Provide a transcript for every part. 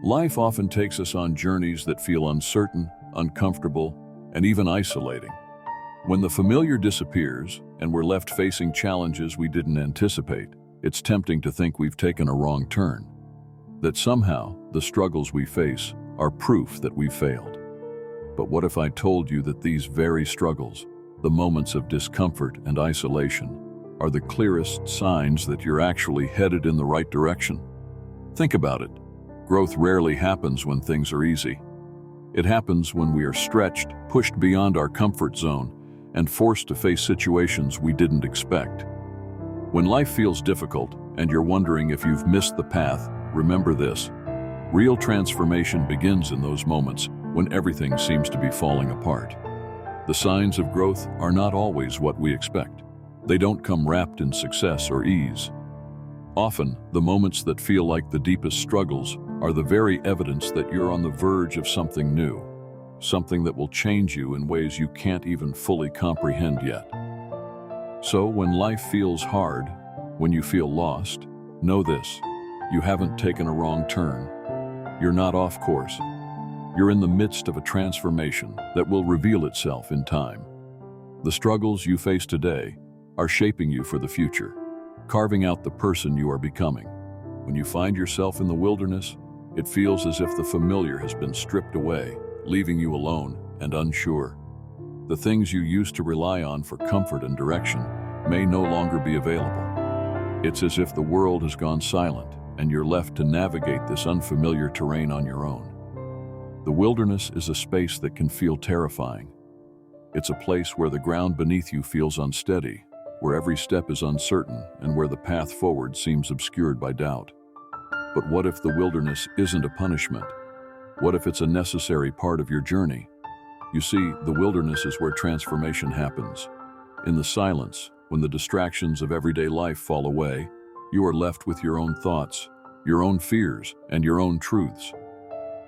Life often takes us on journeys that feel uncertain, uncomfortable, and even isolating. When the familiar disappears and we're left facing challenges we didn't anticipate, it's tempting to think we've taken a wrong turn, that somehow the struggles we face are proof that we failed. But what if I told you that these very struggles, the moments of discomfort and isolation, are the clearest signs that you're actually headed in the right direction? Think about it. Growth rarely happens when things are easy. It happens when we are stretched, pushed beyond our comfort zone, and forced to face situations we didn't expect. When life feels difficult and you're wondering if you've missed the path, remember this. Real transformation begins in those moments when everything seems to be falling apart. The signs of growth are not always what we expect. They don't come wrapped in success or ease. Often, the moments that feel like the deepest struggles are the very evidence that you're on the verge of something new, something that will change you in ways you can't even fully comprehend yet. So when life feels hard, when you feel lost, know this: you haven't taken a wrong turn. You're not off course. You're in the midst of a transformation that will reveal itself in time. The struggles you face today are shaping you for the future, carving out the person you are becoming. When you find yourself in the wilderness, it feels as if the familiar has been stripped away, leaving you alone and unsure. The things you used to rely on for comfort and direction may no longer be available. It's as if the world has gone silent and you're left to navigate this unfamiliar terrain on your own. The wilderness is a space that can feel terrifying. It's a place where the ground beneath you feels unsteady, where every step is uncertain, and where the path forward seems obscured by doubt. But what if the wilderness isn't a punishment? What if it's a necessary part of your journey? You see, the wilderness is where transformation happens. In the silence, when the distractions of everyday life fall away, you are left with your own thoughts, your own fears, and your own truths.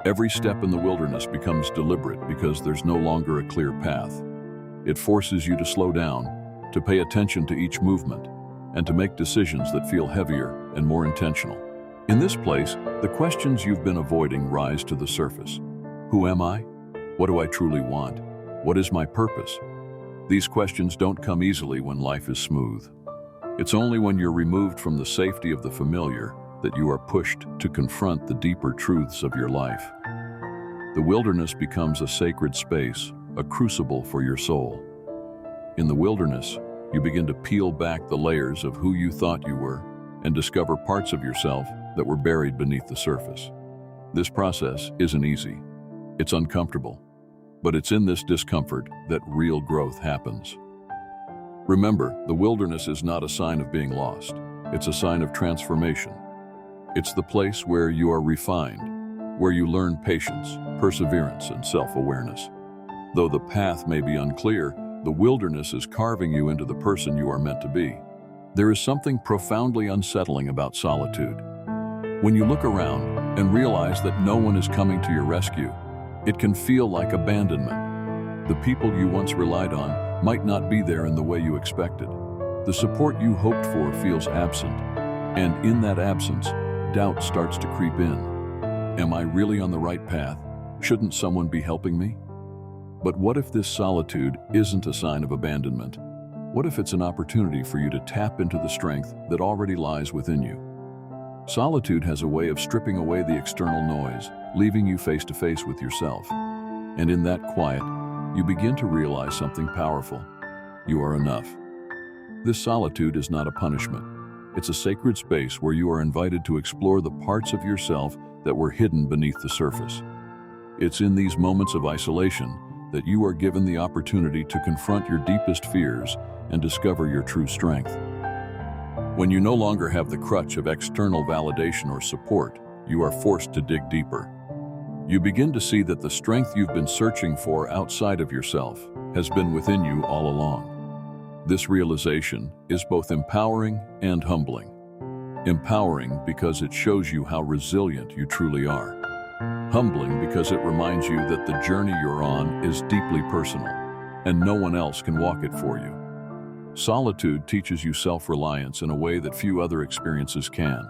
Every step in the wilderness becomes deliberate because there's no longer a clear path. It forces you to slow down, to pay attention to each movement, and to make decisions that feel heavier and more intentional. In this place, the questions you've been avoiding rise to the surface. Who am I? What do I truly want? What is my purpose? These questions don't come easily when life is smooth. It's only when you're removed from the safety of the familiar that you are pushed to confront the deeper truths of your life. The wilderness becomes a sacred space, a crucible for your soul. In the wilderness, you begin to peel back the layers of who you thought you were and discover parts of yourself that were buried beneath the surface. This process isn't easy. It's uncomfortable, but it's in this discomfort that real growth happens. Remember, the wilderness is not a sign of being lost. It's a sign of transformation. It's the place where you are refined, where you learn patience, perseverance, and self-awareness. Though the path may be unclear, the wilderness is carving you into the person you are meant to be. There is something profoundly unsettling about solitude. When you look around and realize that no one is coming to your rescue, it can feel like abandonment. The people you once relied on might not be there in the way you expected. The support you hoped for feels absent, and in that absence, doubt starts to creep in. Am I really on the right path? Shouldn't someone be helping me? But what if this solitude isn't a sign of abandonment? What if it's an opportunity for you to tap into the strength that already lies within you? Solitude has a way of stripping away the external noise, leaving you face to face with yourself. And in that quiet, you begin to realize something powerful. You are enough. This solitude is not a punishment. It's a sacred space where you are invited to explore the parts of yourself that were hidden beneath the surface. It's in these moments of isolation that you are given the opportunity to confront your deepest fears and discover your true strength. When you no longer have the crutch of external validation or support, you are forced to dig deeper. You begin to see that the strength you've been searching for outside of yourself has been within you all along. This realization is both empowering and humbling. Empowering because it shows you how resilient you truly are. Humbling because it reminds you that the journey you're on is deeply personal, and no one else can walk it for you. Solitude teaches you self-reliance in a way that few other experiences can.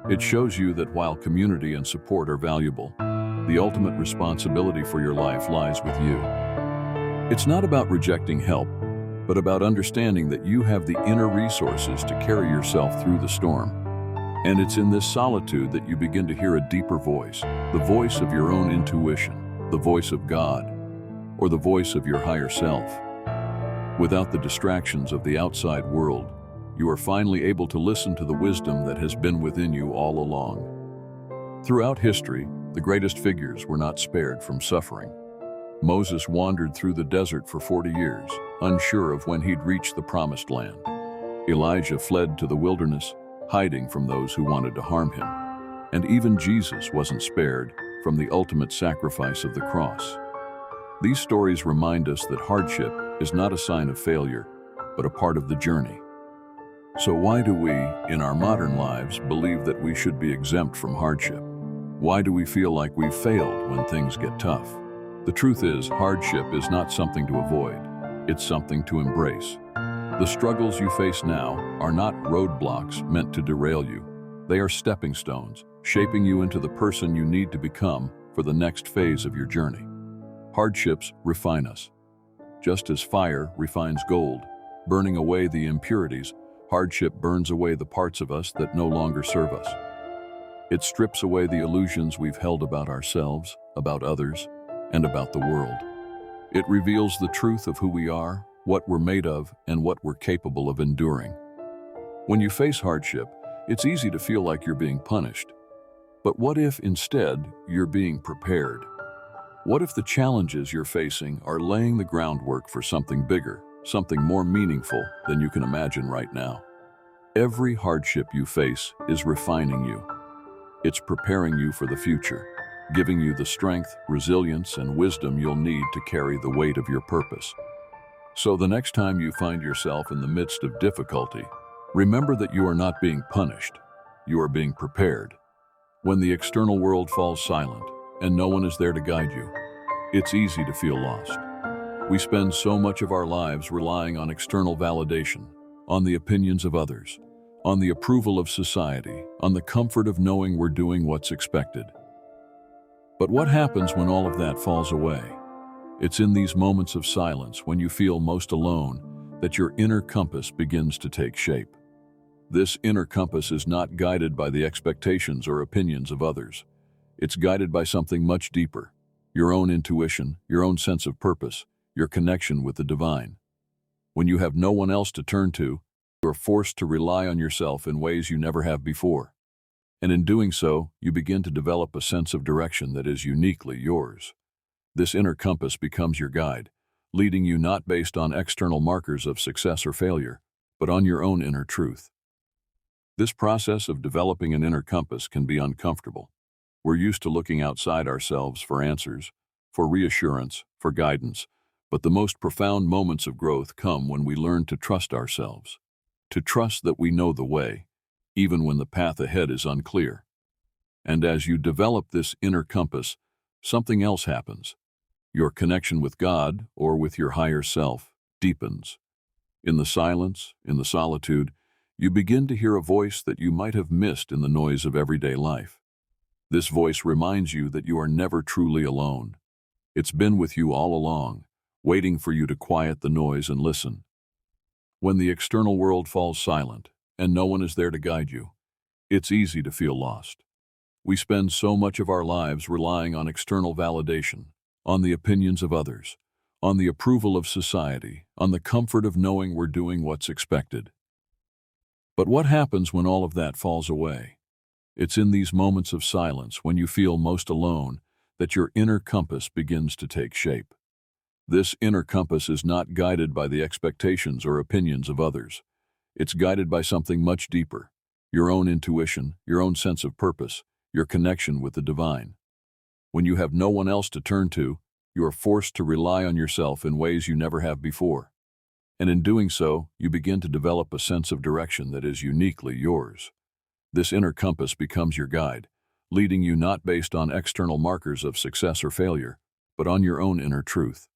It shows you that while community and support are valuable, the ultimate responsibility for your life lies with you. It's not about rejecting help, but about understanding that you have the inner resources to carry yourself through the storm. And it's in this solitude that you begin to hear a deeper voice, the voice of your own intuition, the voice of God, or the voice of your higher self. Without the distractions of the outside world, you are finally able to listen to the wisdom that has been within you all along. Throughout history, the greatest figures were not spared from suffering. Moses wandered through the desert for 40 years, unsure of when he'd reach the promised land. Elijah fled to the wilderness, hiding from those who wanted to harm him. And even Jesus wasn't spared from the ultimate sacrifice of the cross. These stories remind us that hardship is not a sign of failure, but a part of the journey. So why do we, in our modern lives, believe that we should be exempt from hardship? Why do we feel like we've failed when things get tough? The truth is, hardship is not something to avoid. It's something to embrace. The struggles you face now are not roadblocks meant to derail you. They are stepping stones, shaping you into the person you need to become for the next phase of your journey. Hardships refine us. Just as fire refines gold, burning away the impurities, hardship burns away the parts of us that no longer serve us. It strips away the illusions we've held about ourselves, about others, and about the world. It reveals the truth of who we are, what we're made of, and what we're capable of enduring. When you face hardship, it's easy to feel like you're being punished. But what if, instead, you're being prepared? What if the challenges you're facing are laying the groundwork for something bigger, something more meaningful than you can imagine right now? Every hardship you face is refining you. It's preparing you for the future, giving you the strength, resilience, and wisdom you'll need to carry the weight of your purpose. So the next time you find yourself in the midst of difficulty, remember that you are not being punished. You are being prepared. When the external world falls silent and no one is there to guide you, it's easy to feel lost. We spend so much of our lives relying on external validation, on the opinions of others, on the approval of society, on the comfort of knowing we're doing what's expected. But what happens when all of that falls away? It's in these moments of silence, when you feel most alone, that your inner compass begins to take shape. This inner compass is not guided by the expectations or opinions of others. It's guided by something much deeper, your own intuition, your own sense of purpose, your connection with the divine. When you have no one else to turn to, you're forced to rely on yourself in ways you never have before. And in doing so, you begin to develop a sense of direction that is uniquely yours. This inner compass becomes your guide, leading you not based on external markers of success or failure, but on your own inner truth. This process of developing an inner compass can be uncomfortable. We're used to looking outside ourselves for answers, for reassurance, for guidance, but the most profound moments of growth come when we learn to trust ourselves, to trust that we know the way, even when the path ahead is unclear. And as you develop this inner compass, something else happens. Your connection with God, or with your higher self, deepens. In the silence, in the solitude, you begin to hear a voice that you might have missed in the noise of everyday life. This voice reminds you that you are never truly alone. It's been with you all along, waiting for you to quiet the noise and listen. When the external world falls silent, and no one is there to guide you, it's easy to feel lost. We spend so much of our lives relying on external validation, on the opinions of others, on the approval of society, on the comfort of knowing we're doing what's expected. But what happens when all of that falls away? It's in these moments of silence, when you feel most alone, that your inner compass begins to take shape. This inner compass is not guided by the expectations or opinions of others. It's guided by something much deeper, your own intuition, your own sense of purpose, your connection with the divine. When you have no one else to turn to, you are forced to rely on yourself in ways you never have before. And in doing so, you begin to develop a sense of direction that is uniquely yours. This inner compass becomes your guide, leading you not based on external markers of success or failure, but on your own inner truth.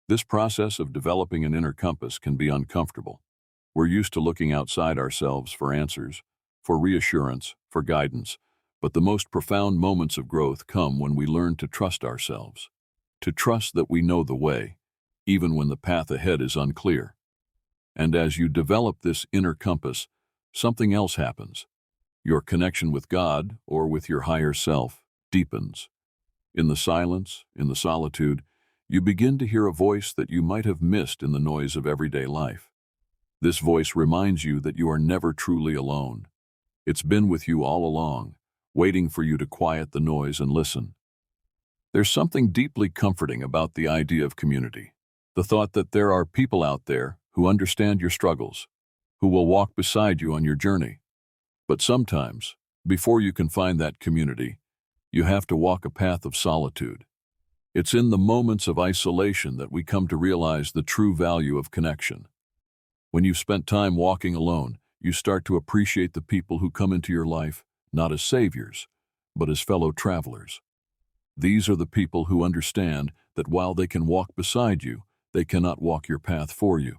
This process of developing an inner compass can be uncomfortable. We're used to looking outside ourselves for answers, for reassurance, for guidance, but the most profound moments of growth come when we learn to trust ourselves, to trust that we know the way, even when the path ahead is unclear. And as you develop this inner compass, something else happens. Your connection with God, or with your higher self, deepens. In the silence, in the solitude, you begin to hear a voice that you might have missed in the noise of everyday life. This voice reminds you that you are never truly alone. It's been with you all along, waiting for you to quiet the noise and listen. There's something deeply comforting about the idea of community, the thought that there are people out there who understand your struggles, who will walk beside you on your journey. But sometimes, before you can find that community, you have to walk a path of solitude. It's in the moments of isolation that we come to realize the true value of connection. When you've spent time walking alone, you start to appreciate the people who come into your life, not as saviors, but as fellow travelers. These are the people who understand that while they can walk beside you, they cannot walk your path for you.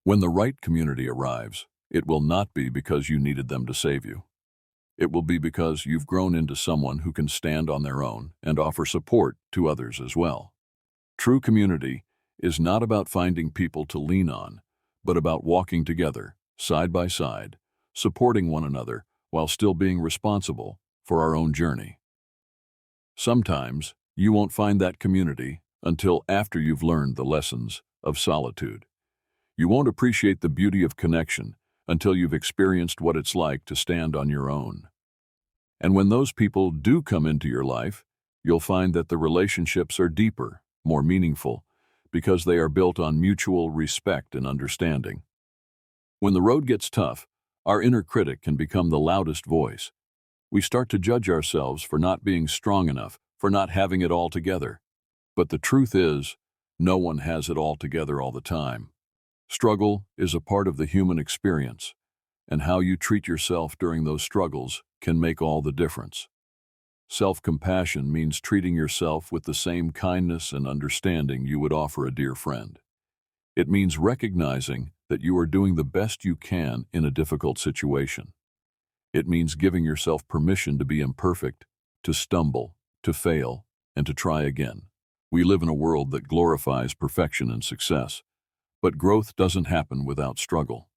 When the right community arrives, it will not be because you needed them to save you. It will be because you've grown into someone who can stand on their own and offer support to others as well. True community is not about finding people to lean on, but about walking together, side by side, supporting one another while still being responsible for our own journey. Sometimes you won't find that community until after you've learned the lessons of solitude. You won't appreciate the beauty of connection until you've experienced what it's like to stand on your own. And when those people do come into your life, you'll find that the relationships are deeper, more meaningful, because they are built on mutual respect and understanding. When the road gets tough, our inner critic can become the loudest voice. We start to judge ourselves for not being strong enough, for not having it all together. But the truth is, no one has it all together all the time. Struggle is a part of the human experience, and how you treat yourself during those struggles can make all the difference. Self-compassion means treating yourself with the same kindness and understanding you would offer a dear friend. It means recognizing that you are doing the best you can in a difficult situation. It means giving yourself permission to be imperfect, to stumble, to fail, and to try again. We live in a world that glorifies perfection and success, but growth doesn't happen without struggle.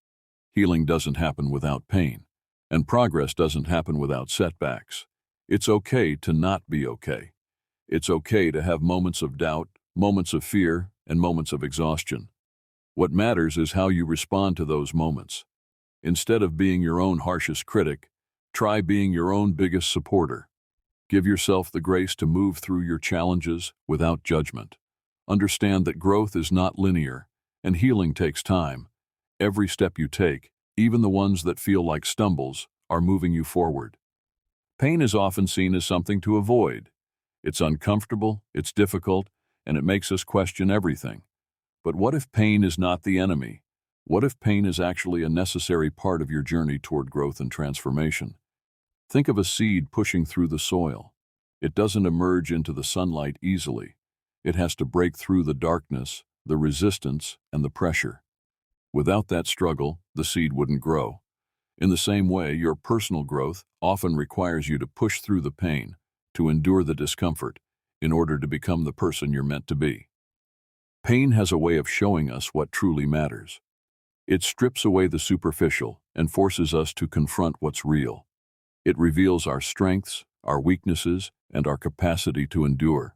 Healing doesn't happen without pain, and progress doesn't happen without setbacks. It's okay to not be okay. It's okay to have moments of doubt, moments of fear, and moments of exhaustion. What matters is how you respond to those moments. Instead of being your own harshest critic, try being your own biggest supporter. Give yourself the grace to move through your challenges without judgment. Understand that growth is not linear, and healing takes time. Every step you take, even the ones that feel like stumbles, are moving you forward. Pain is often seen as something to avoid. It's uncomfortable, it's difficult, and it makes us question everything. But what if pain is not the enemy? What if pain is actually a necessary part of your journey toward growth and transformation? Think of a seed pushing through the soil. It doesn't emerge into the sunlight easily. It has to break through the darkness, the resistance, and the pressure. Without that struggle, the seed wouldn't grow. In the same way, your personal growth often requires you to push through the pain, to endure the discomfort, in order to become the person you're meant to be. Pain has a way of showing us what truly matters. It strips away the superficial and forces us to confront what's real. It reveals our strengths, our weaknesses, and our capacity to endure.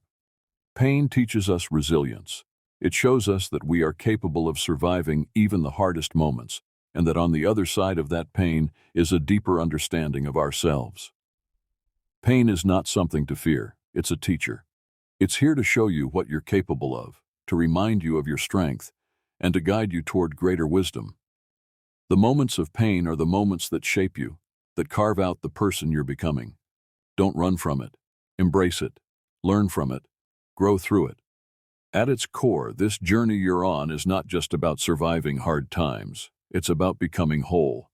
Pain teaches us resilience. It shows us that we are capable of surviving even the hardest moments, and that on the other side of that pain is a deeper understanding of ourselves. Pain is not something to fear, it's a teacher. It's here to show you what you're capable of, to remind you of your strength, and to guide you toward greater wisdom. The moments of pain are the moments that shape you, that carve out the person you're becoming. Don't run from it. Embrace it. Learn from it. Grow through it. At its core, this journey you're on is not just about surviving hard times. It's about becoming whole.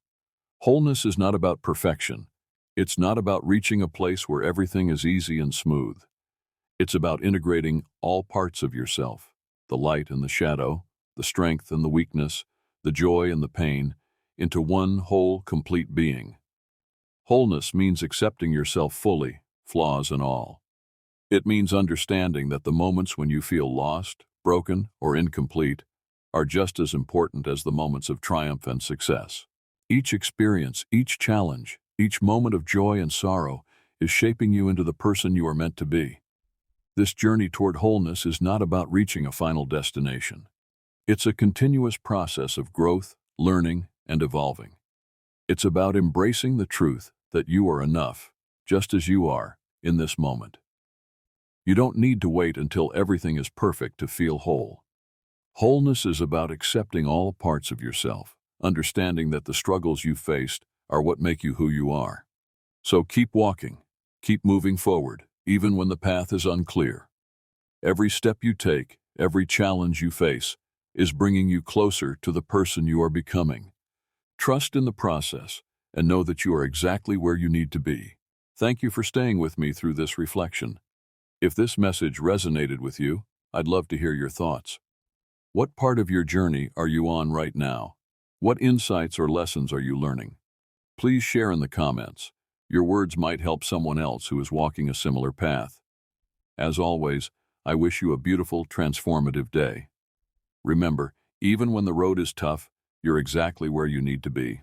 Wholeness is not about perfection. It's not about reaching a place where everything is easy and smooth. It's about integrating all parts of yourself, the light and the shadow, the strength and the weakness, the joy and the pain, into one whole, complete being. Wholeness means accepting yourself fully, flaws and all. It means understanding that the moments when you feel lost, broken, or incomplete are just as important as the moments of triumph and success. Each experience, each challenge, each moment of joy and sorrow is shaping you into the person you are meant to be. This journey toward wholeness is not about reaching a final destination. It's a continuous process of growth, learning, and evolving. It's about embracing the truth that you are enough, just as you are, in this moment. You don't need to wait until everything is perfect to feel whole. Wholeness is about accepting all parts of yourself, understanding that the struggles you've faced are what make you who you are. So keep walking, keep moving forward, even when the path is unclear. Every step you take, every challenge you face, is bringing you closer to the person you are becoming. Trust in the process and know that you are exactly where you need to be. Thank you for staying with me through this reflection. If this message resonated with you, I'd love to hear your thoughts. What part of your journey are you on right now? What insights or lessons are you learning? Please share in the comments. Your words might help someone else who is walking a similar path. As always, I wish you a beautiful, transformative day. Remember, even when the road is tough, you're exactly where you need to be.